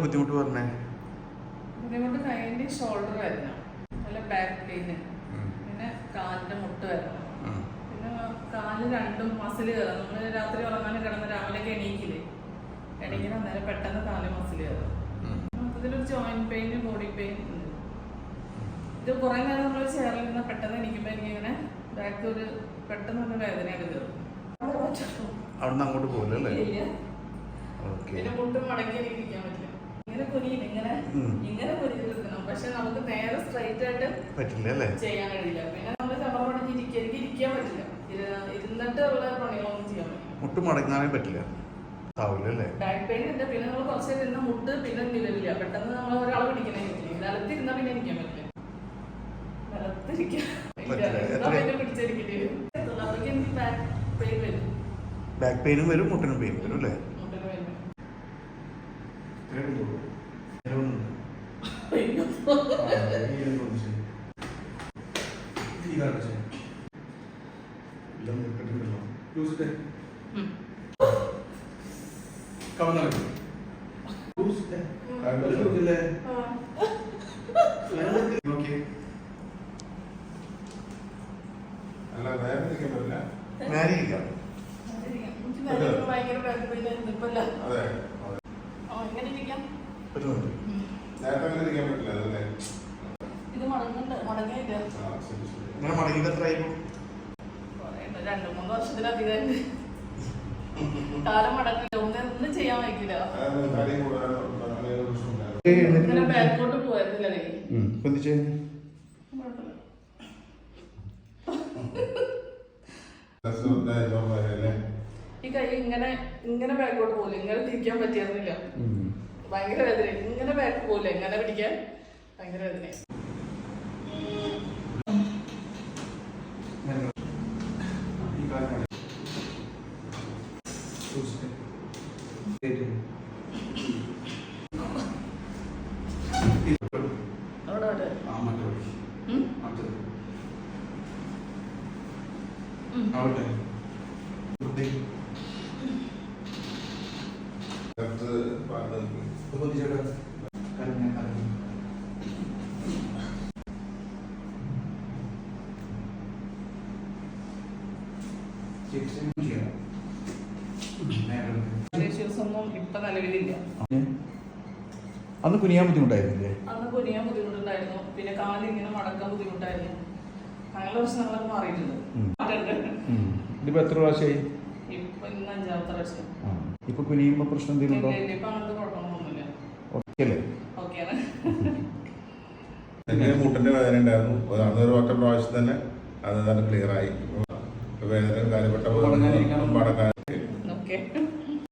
ബുദ്ധിമുട്ട് പറഞ്ഞേ? ബുദ്ധിമുട്ട് കൈൻ്റെ ഷോൾഡർ വരുന്ന, നല്ല ബാക്ക് പെയിന്, പിന്നെ കാലിന്റെ മുട്ട് വരണം, പിന്നെ കാല് രണ്ടും മസിൽ കയറാം. നമ്മള് രാത്രി ഉറങ്ങാൻ കിടന്ന് രാവിലെയൊക്കെ എണീക്കുന്ന അന്നേരം പെട്ടെന്ന് കാല് മസിൽ കയറാം. മൊത്തത്തിലൊരു ജോയിന്റ് പെയിൻ, ബോഡി പെയിൻ ഉണ്ട്. ഇത് കുറെ നേരം നമ്മൾ ചെയറിൽ നിന്ന് പെട്ടെന്ന് എണീക്കുമ്പോൾ എനിക്കിങ്ങനെ ബാക്ക് ഒരു പെട്ടെന്ന് തന്നെ വേദനയൊക്കെ കയറും. അവിടുന്ന് അങ്ങോട്ട് പോകില്ല. പിന്നെ മുട്ടും മടക്കി എനിക്ക് ഇരിക്കാൻ പറ്റില്ല. ഇങ്ങനെ കുനിയില്ല, ഇങ്ങനെ കുനിഞ്ഞിരിക്കണം. പക്ഷെ നമുക്ക് നേരെ സ്ട്രൈറ്റ് ആയിട്ട് പറ്റില്ല അല്ലേ, ചെയ്യാൻ കഴിയില്ല. പിന്നെ നമ്മൾ ചമർമടക്കി എനിക്ക് ഇരിക്കാൻ പറ്റില്ല. ഇരുന്നിട്ടുള്ള പണികളൊന്നും ചെയ്യാൻ പറ്റില്ല. മുട്ട് മടങ്ങാനേ പറ്റില്ല. ബാക്ക് പെയിൻ ഉണ്ട്. പിന്നെ നമ്മൾ കുറച്ച് ഇരുന്ന മുട്ട് പിന്നെ നിലവില്ല. പെട്ടെന്ന് നമ്മൾ ഒരാളെ പിടിക്കണേ നിലത്തിരുന്നാ പിന്നെ ഇരിക്കാൻ പറ്റില്ല. നിലത്തിരിക്കാൻ പിടിച്ചിരിക്കേണ്ടി വരും. അതൊക്കെ എനിക്ക് ബാക്ക് പെയിൻ വരും. ബാക്ക് പെയിനും വരും, മുട്ടിനും പെയിൻ വരും അല്ലേ? രണ്ട് 3 വർഷത്തിലധികം കാലം മടങ്ങില്ല, ഒന്നും ചെയ്യാൻ വയ്ക്കില്ല. ഇങ്ങനെ ബാക്കോട്ട് പോയിരുന്നില്ല. ഈ കൈ ഇങ്ങനെ ബാക്കോട്ട് പോലെ ഇങ്ങനെ തിരിക്കാൻ പറ്റിയിരുന്നില്ല. ഭയങ്കര വേദന. ഇങ്ങനെ ബാക്ക് പോലെ എങ്ങനെ പിടിക്കാൻ ഭയങ്കര വേദന. ഇപ്പൊ നിലവിലില്ല. അന്ന് കുനിയാൻ ബുദ്ധിമുട്ടായിരുന്നില്ലേ? അന്ന് കുനിയാൻ ബുദ്ധിമുട്ടുണ്ടായിരുന്നു. പിന്നെ കാല് ഇങ്ങനെ മടക്കാൻ ബുദ്ധിമുട്ടായിരുന്നു. അങ്ങനെ പ്രശ്നങ്ങളൊക്കെ മാറിയിട്ടുണ്ട്. ഇതിപ്പോ എത്ര പ്രാവശ്യമായി? ഇപ്പൊ ഇന്ന് 5ാമത്തെ പ്രാവശ്യം. ഇപ്പൊ കുനിയുമ്പോ പ്രശ്നം എന്തെങ്കിലും ഇപ്പൊ അങ്ങനത്തെ കുഴപ്പമൊന്നുമില്ല. മുട്ടിന്റെ വേദന ഉണ്ടായിരുന്നു. അന്നൊരു ഒറ്റ പ്രാവശ്യം തന്നെ അത് ക്ലിയർ ആയി. വേദന കാര്യപ്പെട്ട